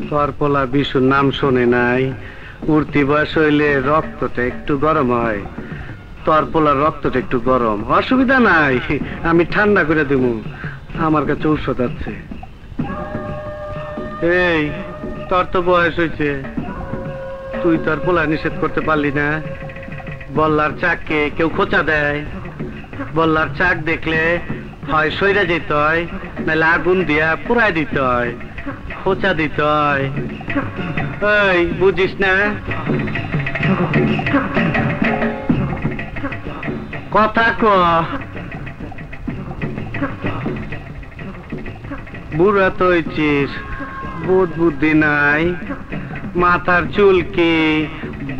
তোর পোলা বিশুর নাম শোনে নাই? উঠতি বয়স হইলে রক্তটা একটু গরম হয়। তোর পোলার রক্তটা একটু গরম, অসুবিধা নাই, আমি ঠান্ডা করে দেবো। আমার কাছে ঔষধ আছে। এই তোর তো বয়স হয়েছে, তুই তোর পোলা নিষেধ করতে পারলি না? বল্লার চাককে কেউ খোঁচা দেয়, বল্লার চাক দেখলে হয় সইরা যেতে হয়, নাহলে আগুন দিয়া পুরাই দিতে হয়, খোঁচা দিতে হয়। এই বুঝিস না? কথা ক। বুড়া তো হয়েছিস, বোধ বুদ্ধি নাই, মাথার চুল কি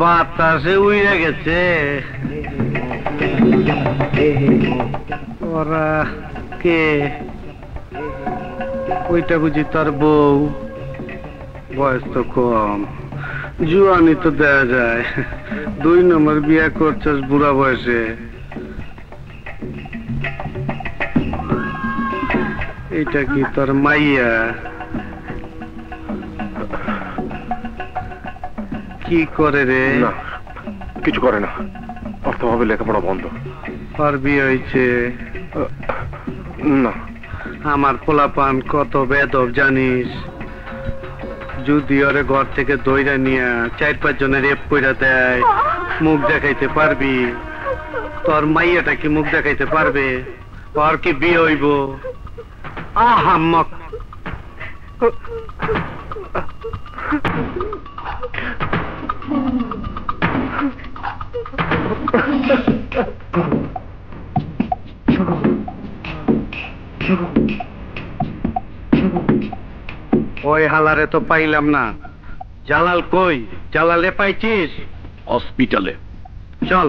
বাতাসে উড়ে গেছে? ওরা কে? ওইটা বুঝি তোর বউ? বয়স তো কম, জুয়ানি তো দেয়া যায়। 2 নম্বর বিয়ে করছিস বুড়া বয়সে। এইটা কি তোর মাইয়া? কি করে রে? না, কিছু করে না, অর্থভাবে লেখাপড়া বন্ধ। ওর বিয়ে হয়েছে? না। আমার পোলাপান কত বেদব জানিস? যদি ওরে ঘর থেকে দইরা নিয়া 4-5 জনের রেপ কইরা দেয়, মুখ দেখাইতে পারবি? তোর মাইয়াটা কি মুখ দেখাইতে পারবে? ওর কি বিয়ে হইব? আহাম্মক। ওই হালারে তো পাইলাম না। জালাল কই? জালালে পাইছিস? হসপিটালে। চল।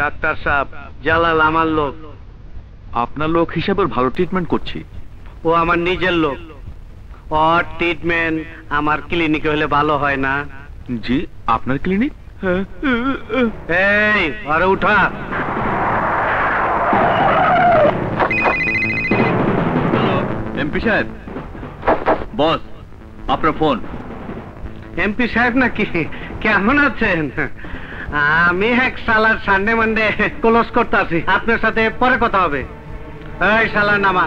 ডাক্তার সাহেব, জালাল আমার লোক। আপনার লোক হিসাবে ভালো ট্রিটমেন্ট করছি। ও আমার নিজের লোক। ওর ট্রিটমেন্ট আমার ক্লিনিকে হলে ভালো হয় না? জি, আপনার ক্লিনিক? এই আরে উঠা। এমপি সাহেব, বস আপনার ফোন। এমপি সাহেব নাকি? কেমন আছেন? আমি এক সালার সানডে মানডে ক্লোজ করতে আছি, আপনার সাথে পরে কথা হবে। এই শালার নামা।